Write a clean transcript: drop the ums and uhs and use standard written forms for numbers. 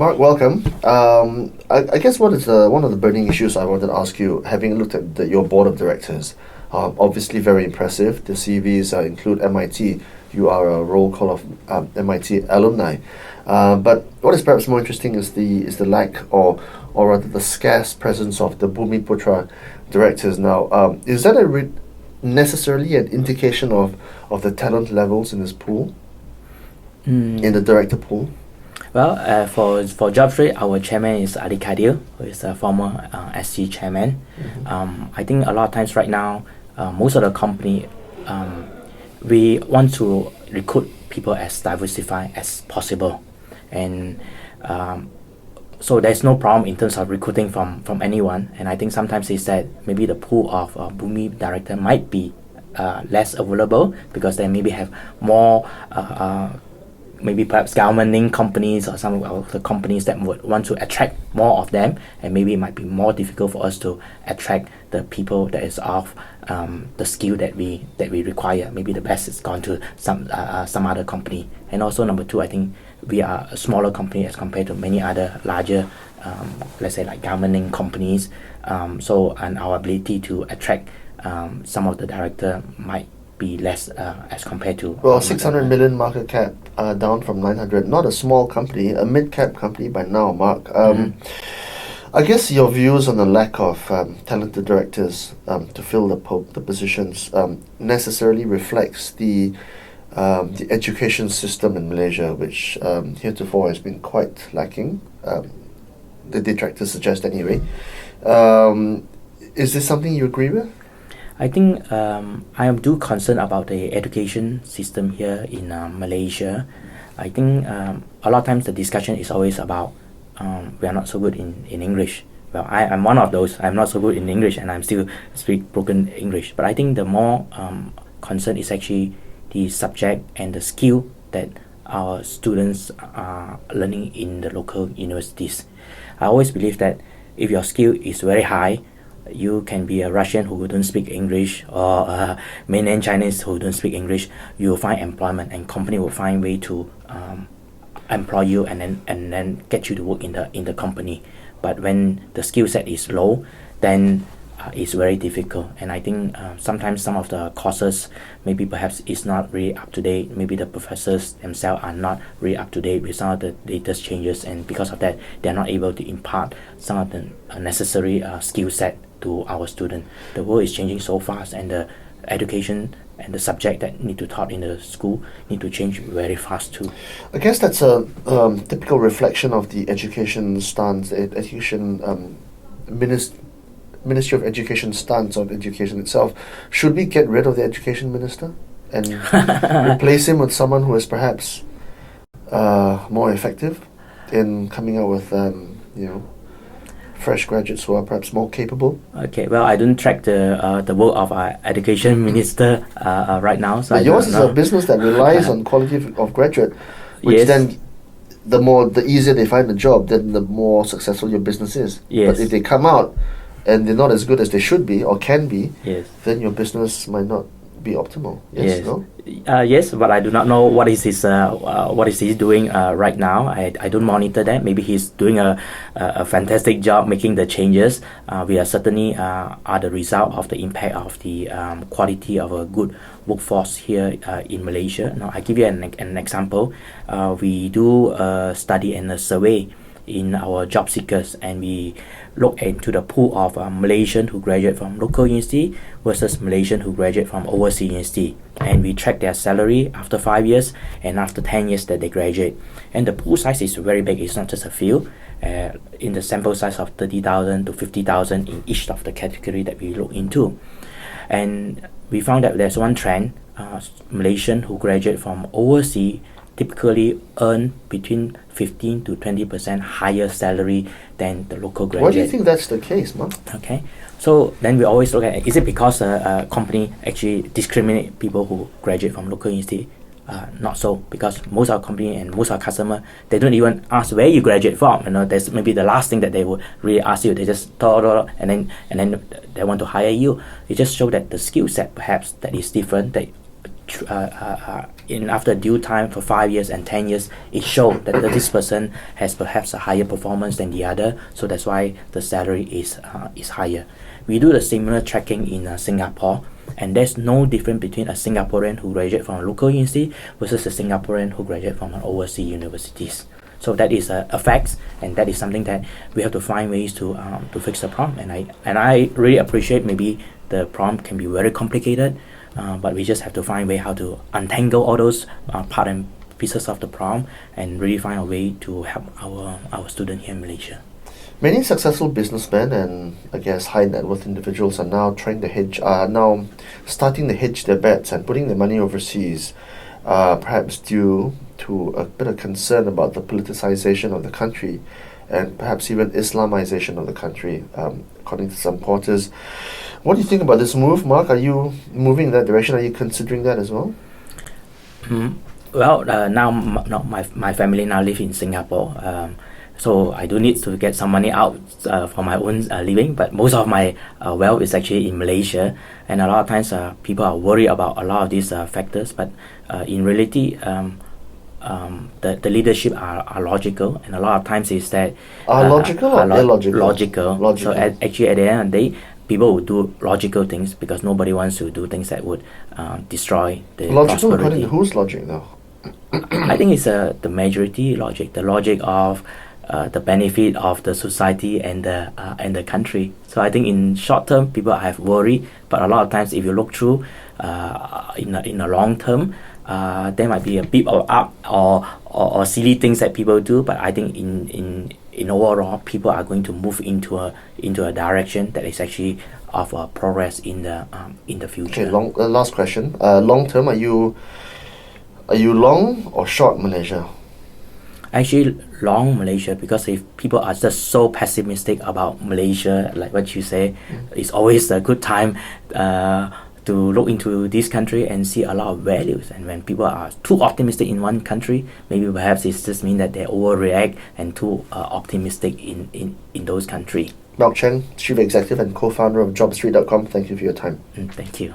Mark, welcome. I guess one of the burning issues I wanted to ask you, having looked at your board of directors, obviously very impressive. The CVs include MIT. You are a roll call of MIT alumni. But what is perhaps more interesting is the lack or rather the scarce presence of the bumiputra directors now. Is that necessarily an indication of the talent levels in this pool, in the director pool? Well, for JobStreet, our chairman is Ali Kadir, who is a former SC chairman. I think a lot of times right now, most of the company, we want to recruit people as diversified as possible, and so there's no problem in terms of recruiting from anyone. And I think sometimes it's that maybe the pool of Bumi director might be less available because they maybe have more maybe perhaps government companies or some of the companies that would want to attract more of them, and maybe it might be more difficult for us to attract the people that is of the skill that we require. Maybe the best is gone to some other company. And also number two, I think we are a smaller company as compared to many other larger let's say like government companies, so and our ability to attract some of the director might be less as compared to 600 million market cap, down from 900. Not a small company, a mid-cap company by now, Mark. I guess your views on the lack of talented directors to fill the positions necessarily reflects the education system in Malaysia, which heretofore has been quite lacking. The detractors suggest anyway. Is this something you agree with? I think I am too concerned about the education system here in Malaysia. I think a lot of times the discussion is always about we are not so good in English. Well, I'm one of those. I'm not so good in English and I'm still speak broken English. But I think the more concern is actually the subject and the skill that our students are learning in the local universities. I always believe that if your skill is very high, you can be a Russian who don't speak English or mainland Chinese who don't speak English. You will find employment, and company will find way to employ you and then get you to work in the company. But when the skill set is low, then it's very difficult. And I think sometimes some of the courses maybe perhaps is not really up to date. Maybe the professors themselves are not really up to date with some of the latest changes, and because of that, they're not able to impart some of the necessary skill set to our student. The world is changing so fast, and the education and the subject that need to taught in the school need to change very fast too. I guess that's a typical reflection of the education stance, Ministry of Education stance on education itself. Should we get rid of the education minister and replace him with someone who is perhaps more effective in coming out with fresh graduates who are perhaps more capable? Okay, well, I don't track the work of our education minister right now. So but yours is a business that relies on quality of graduate, which then the easier they find the job, then the more successful your business is. Yes. But if they come out and they're not as good as they should be or can be, yes, then your business might not be optimal. Yes. No? Yes, but I do not know what is he doing right now. I don't monitor that. Maybe he's doing a fantastic job making the changes. We are certainly are the result of the impact of the quality of a good workforce here in Malaysia. Now I give you an example. We do a study and a survey in our job seekers, and we look into the pool of Malaysian who graduate from local university versus Malaysian who graduate from overseas university, and we track their salary after 5 years and after 10 years that they graduate. And the pool size is very big. It's not just a few. In the sample size of 30,000 to 50,000 in each of the category that we look into. And we found that there's one trend. Malaysian who graduate from overseas typically earn between 15 to 20% higher salary than the local graduate. Why do you think that's the case, Mark? Okay, so then we always look at, is it because a company actually discriminate people who graduate from local university? Not so, because most of our company and most of our customer, they don't even ask where you graduate from. That's maybe the last thing that they would really ask you. They just talk, and then they want to hire you. It just shows that the skill set perhaps that is different, that after due time for 5 years and 10 years, it showed that this person has perhaps a higher performance than the other, so that's why the salary is higher. We do the similar tracking in Singapore, and there's no difference between a Singaporean who graduated from a local university versus a Singaporean who graduated from an overseas universities. So that is a fact, and that is something that we have to find ways to fix the problem. And I really appreciate maybe the problem can be very complicated, but we just have to find a way how to untangle all those part and pieces of the problem and really find a way to help our student here in Malaysia. Many successful businessmen and I guess high net worth individuals are now now starting to hedge their bets and putting their money overseas, perhaps due to a bit of concern about the politicization of the country and perhaps even Islamization of the country, according to some quarters. What do you think about this move, Mark? Are you moving in that direction? Are you considering that as well? Well, now my family now live in Singapore. So I do need to get some money out for my own living, but most of my wealth is actually in Malaysia, and a lot of times people are worried about a lot of these factors, but in reality the leadership are logical, and a lot of times is that logical or illogical? Logical. So actually at the end of the day, people will do logical things because nobody wants to do things that would destroy the logical prosperity. According to whose logic though? I think it's the majority logic, the logic of the benefit of the society and the country. So I think in short term people have worry, but a lot of times if you look through in the long term, there might be a bit of up or silly things that people do, but I think in overall people are going to move into a direction that is actually of progress in the future. Okay, last question. Long term, are you long or short Malaysia? Actually long Malaysia, because if people are just so pessimistic about Malaysia, like what you say, it's always a good time to look into this country and see a lot of values. And when people are too optimistic in one country, maybe perhaps it just means that they overreact and too optimistic in those countries. Mark Chang, Chief Executive and Co-founder of JobStreet.com, thank you for your time. Thank you.